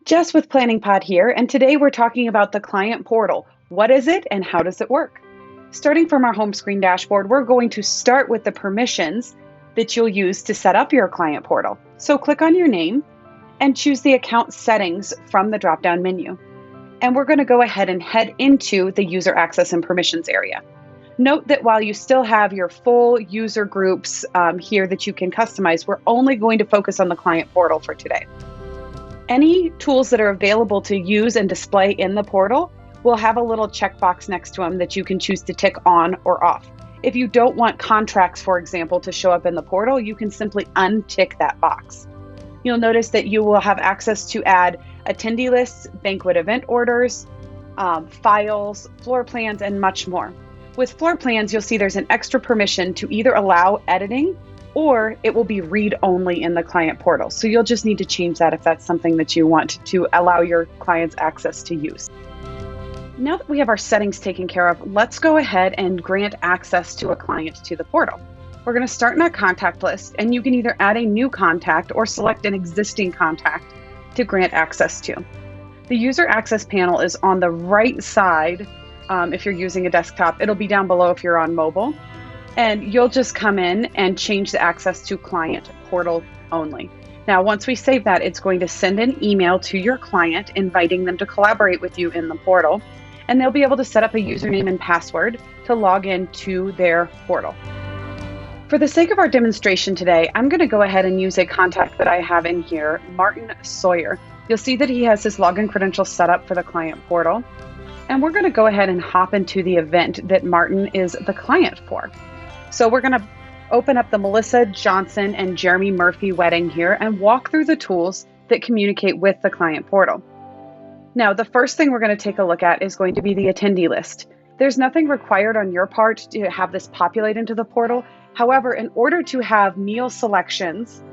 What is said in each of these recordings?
Jess with Planning Pod here, and today we're talking about the client portal. What is it and how does it work? Starting from our home screen dashboard, we're going to start with the permissions that you'll use to set up your client portal. So click on your name and choose the account settings from the drop-down menu. And we're going to go ahead and head into the user access and permissions area. Note that while you still have your full user groups here that you can customize, we're only going to focus on the client portal for today. Any tools that are available to use and display in the portal will have a little checkbox next to them that you can choose to tick on or off. If you don't want contracts, for example, to show up in the portal, you can simply untick that box. You'll notice that you will have access to add attendee lists, banquet event orders, files, floor plans, and much more. With floor plans, you'll see there's an extra permission to either allow editing or it will be read-only in the client portal. So you'll just need to change that if that's something that you want to allow your clients access to use. Now that we have our settings taken care of, let's go ahead and grant access to a client to the portal. We're going to start in our contact list, and you can either add a new contact or select an existing contact to grant access to. The user access panel is on the right side if you're using a desktop. It'll be down below if you're on mobile. And you'll just come in and change the access to client portal only. Now, once we save that, it's going to send an email to your client inviting them to collaborate with you in the portal, and they'll be able to set up a username and password to log into their portal. For the sake of our demonstration today, I'm going to go ahead and use a contact that I have in here, Martin Sawyer. You'll see that he has his login credentials set up for the client portal, and we're going to go ahead and hop into the event that Martin is the client for. So we're going to open up the Melissa Johnson and Jeremy Murphy wedding here and walk through the tools that communicate with the client portal. Now, the first thing we're going to take a look at is going to be the attendee list. There's nothing required on your part to have this populate into the portal. However, in order to have meal selections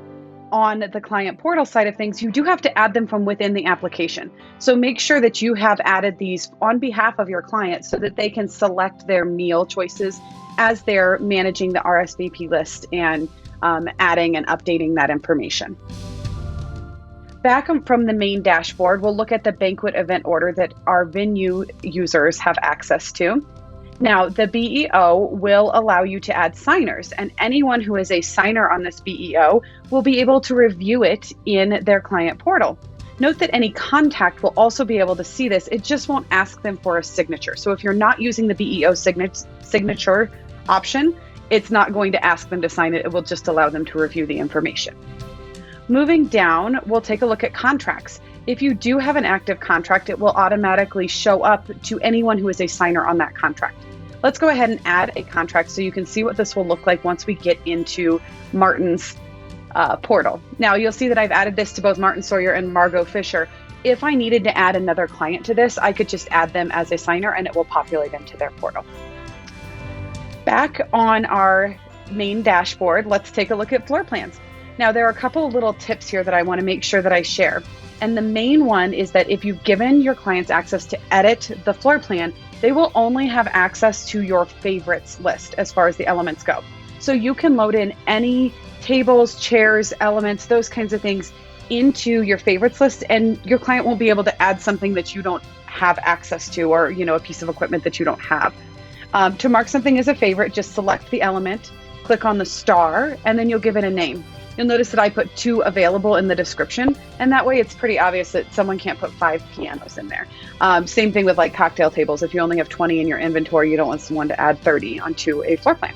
on the client portal side of things, you do have to add them from within the application. So make sure that you have added these on behalf of your client so that they can select their meal choices as they're managing the RSVP list and adding and updating that information. Back from the main dashboard, we'll look at the banquet event order that our venue users have access to. Now, the BEO will allow you to add signers, and anyone who is a signer on this BEO will be able to review it in their client portal. Note that any contact will also be able to see this. It just won't ask them for a signature. So if you're not using the BEO signature option, it's not going to ask them to sign it. It will just allow them to review the information. Moving down, we'll take a look at contracts. If you do have an active contract, it will automatically show up to anyone who is a signer on that contract. Let's go ahead and add a contract so you can see what this will look like once we get into Martin's portal. Now, you'll see that I've added this to both Martin Sawyer and Margot Fisher. If I needed to add another client to this, I could just add them as a signer and it will populate into their portal. Back on our main dashboard, let's take a look at floor plans. Now, there are a couple of little tips here that I want to make sure that I share. And the main one is that if you've given your clients access to edit the floor plan, they will only have access to your favorites list as far as the elements go. So you can load in any tables, chairs, elements, those kinds of things into your favorites list, and your client won't be able to add something that you don't have access to, or a piece of equipment that you don't have. To mark something as a favorite, just select the element, click on the star, and then you'll give it a name. You'll notice that I put 2 available in the description, and that way it's pretty obvious that someone can't put 5 pianos in there. Same thing with like cocktail tables. If you only have 20 in your inventory, you don't want someone to add 30 onto a floor plan.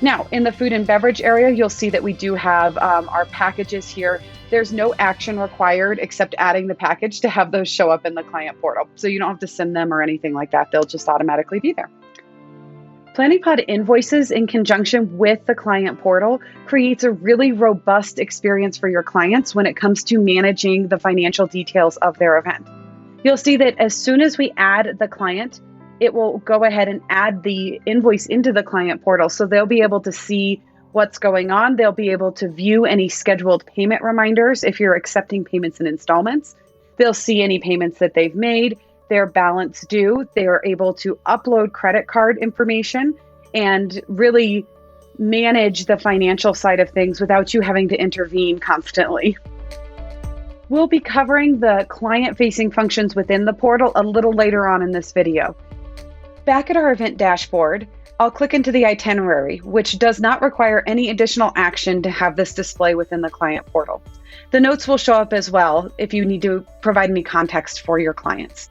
Now, in the food and beverage area, you'll see that we do have our packages here. There's no action required except adding the package to have those show up in the client portal. So you don't have to send them or anything like that. They'll just automatically be there. Planning Pod Invoices in conjunction with the client portal creates a really robust experience for your clients when it comes to managing the financial details of their event. You'll see that as soon as we add the client, it will go ahead and add the invoice into the client portal. So they'll be able to see what's going on. They'll be able to view any scheduled payment reminders if you're accepting payments in installments. They'll see any payments that they've made, their balance due. They are able to upload credit card information and really manage the financial side of things without you having to intervene constantly. We'll be covering the client-facing functions within the portal a little later on in this video. Back at our event dashboard, I'll click into the itinerary, which does not require any additional action to have this display within the client portal. The notes will show up as well if you need to provide any context for your clients.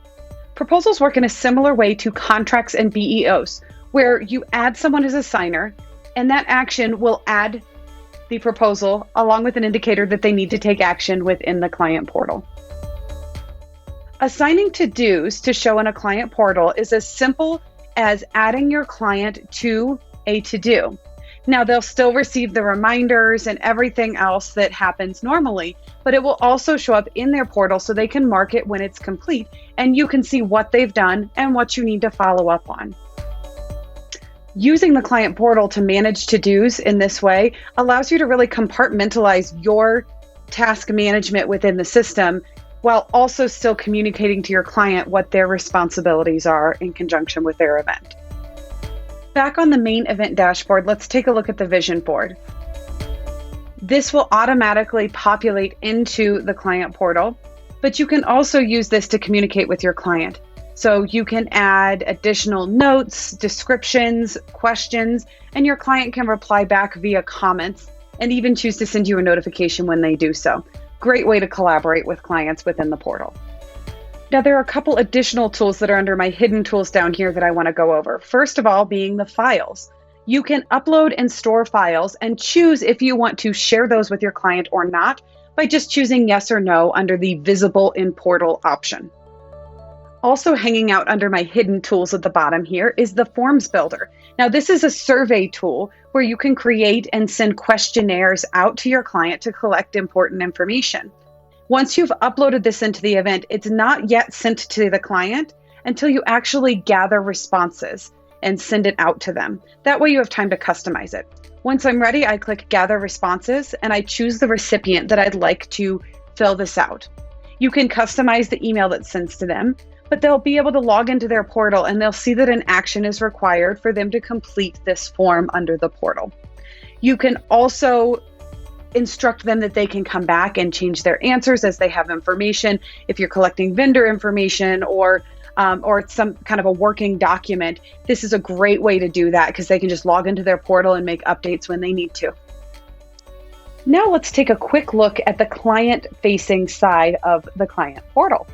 Proposals work in a similar way to contracts and BEOs, where you add someone as a signer, and that action will add the proposal along with an indicator that they need to take action within the client portal. Assigning to-dos to show in a client portal is as simple as adding your client to a to-do. Now, they'll still receive the reminders and everything else that happens normally, but it will also show up in their portal so they can mark it when it's complete and you can see what they've done and what you need to follow up on. Using the client portal to manage to-dos in this way allows you to really compartmentalize your task management within the system while also still communicating to your client what their responsibilities are in conjunction with their event. Back on the main event dashboard, let's take a look at the vision board. This will automatically populate into the client portal, but you can also use this to communicate with your client. So you can add additional notes, descriptions, questions, and your client can reply back via comments and even choose to send you a notification when they do so. Great way to collaborate with clients within the portal. Now, there are a couple additional tools that are under my hidden tools down here that I want to go over. First of all, being the files. You can upload and store files and choose if you want to share those with your client or not by just choosing yes or no under the visible in portal option. Also hanging out under my hidden tools at the bottom here is the forms builder. Now, this is a survey tool where you can create and send questionnaires out to your client to collect important information. Once you've uploaded this into the event, it's not yet sent to the client until you actually gather responses and send it out to them. That way you have time to customize it. Once I'm ready, I click Gather Responses and I choose the recipient that I'd like to fill this out. You can customize the email that sends to them, but they'll be able to log into their portal and they'll see that an action is required for them to complete this form under the portal. You can also instruct them that they can come back and change their answers as they have information. If you're collecting vendor information or some kind of a working document, this is a great way to do that because they can just log into their portal and make updates when they need to. Now let's take a quick look at the client-facing side of the client portal.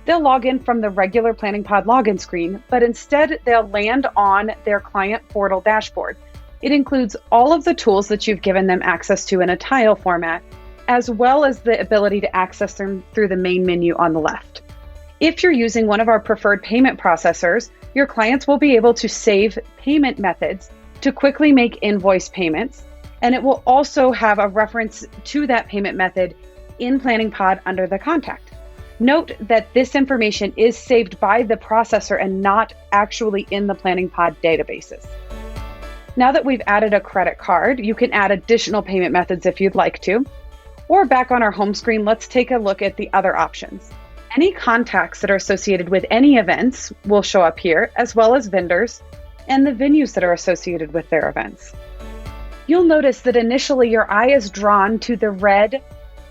They'll log in from the regular PlanningPod login screen, but instead they'll land on their client portal dashboard. It includes all of the tools that you've given them access to in a tile format, as well as the ability to access them through the main menu on the left. If you're using one of our preferred payment processors, your clients will be able to save payment methods to quickly make invoice payments, and it will also have a reference to that payment method in PlanningPod under the contact. Note that this information is saved by the processor and not actually in the PlanningPod databases. Now that we've added a credit card, you can add additional payment methods if you'd like to. Or back on our home screen, let's take a look at the other options. Any contacts that are associated with any events will show up here, as well as vendors and the venues that are associated with their events. You'll notice that initially your eye is drawn to the red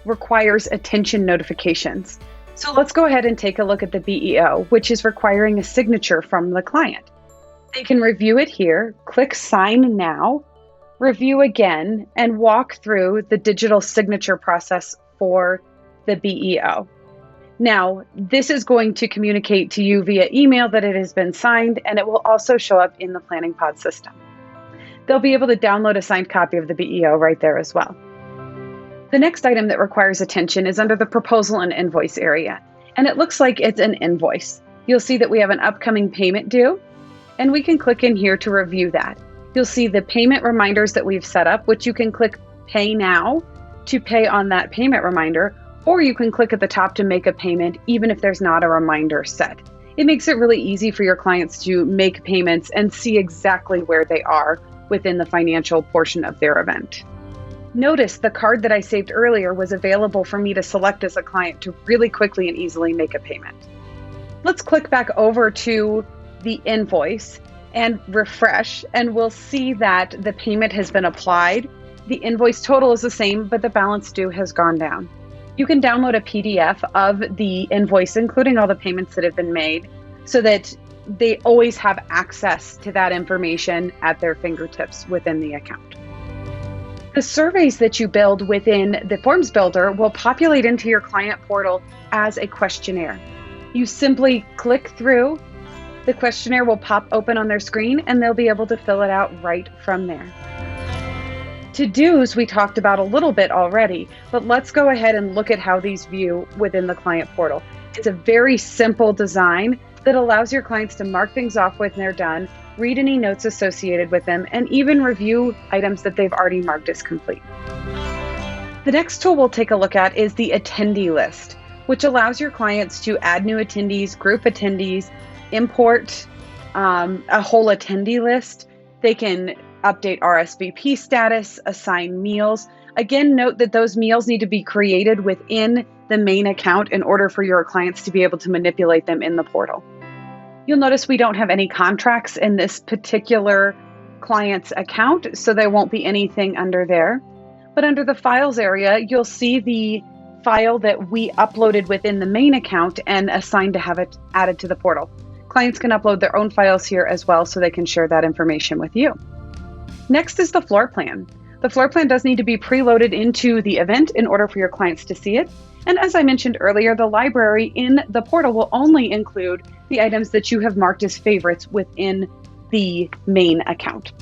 requires attention notifications. So let's go ahead and take a look at the BEO, which is requiring a signature from the client. They can review it here, click Sign Now, review again, and walk through the digital signature process for the BEO. Now, this is going to communicate to you via email that it has been signed, and it will also show up in the PlanningPod system. They'll be able to download a signed copy of the BEO right there as well. The next item that requires attention is under the proposal and invoice area, and it looks like it's an invoice. You'll see that we have an upcoming payment due, and we can click in here to review that. You'll see the payment reminders that we've set up, which you can click Pay Now to pay on that payment reminder, or you can click at the top to make a payment even if there's not a reminder set. It makes it really easy for your clients to make payments and see exactly where they are within the financial portion of their event. Notice the card that I saved earlier was available for me to select as a client to really quickly and easily make a payment. Let's click back over to the invoice and refresh, and we'll see that the payment has been applied. The invoice total is the same, but the balance due has gone down. You can download a PDF of the invoice, including all the payments that have been made, so that they always have access to that information at their fingertips within the account. The surveys that you build within the Forms Builder will populate into your client portal as a questionnaire. You simply click through, the questionnaire will pop open on their screen, and they'll be able to fill it out right from there. To-dos we talked about a little bit already, but let's go ahead and look at how these view within the client portal. It's a very simple design that allows your clients to mark things off when they're done, read any notes associated with them, and even review items that they've already marked as complete. The next tool we'll take a look at is the attendee list, which allows your clients to add new attendees, group attendees, import a whole attendee list. They can update RSVP status, assign meals. Again, note that those meals need to be created within the main account in order for your clients to be able to manipulate them in the portal. You'll notice we don't have any contracts in this particular client's account, so there won't be anything under there. But under the files area, you'll see the file that we uploaded within the main account and assigned to have it added to the portal. Clients can upload their own files here as well, so they can share that information with you. Next is the floor plan. The floor plan does need to be preloaded into the event in order for your clients to see it. And as I mentioned earlier, the library in the portal will only include the items that you have marked as favorites within the main account.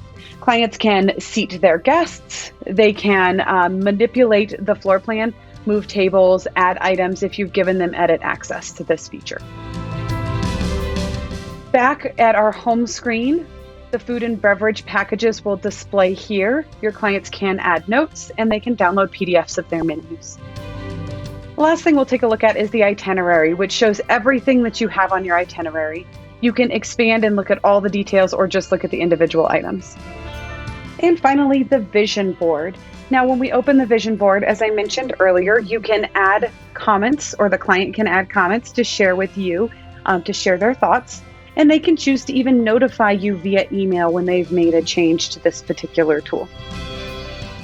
Clients can seat their guests. They can manipulate the floor plan, move tables, add items if you've given them edit access to this feature. Back at our home screen, the food and beverage packages will display here. Your clients can add notes and they can download PDFs of their menus. The last thing we'll take a look at is the itinerary, which shows everything that you have on your itinerary. You can expand and look at all the details or just look at the individual items. And finally, the vision board. Now, when we open the vision board, as I mentioned earlier, you can add comments, or the client can add comments to share with you, to share their thoughts. And they can choose to even notify you via email when they've made a change to this particular tool.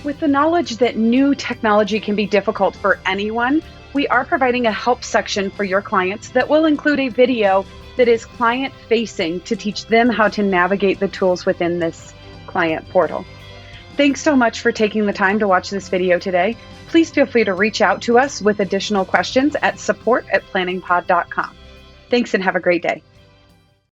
With the knowledge that new technology can be difficult for anyone, we are providing a help section for your clients that will include a video that is client-facing to teach them how to navigate the tools within this client portal. Thanks so much for taking the time to watch this video today. Please feel free to reach out to us with additional questions at support@planningpod.com. Thanks and have a great day.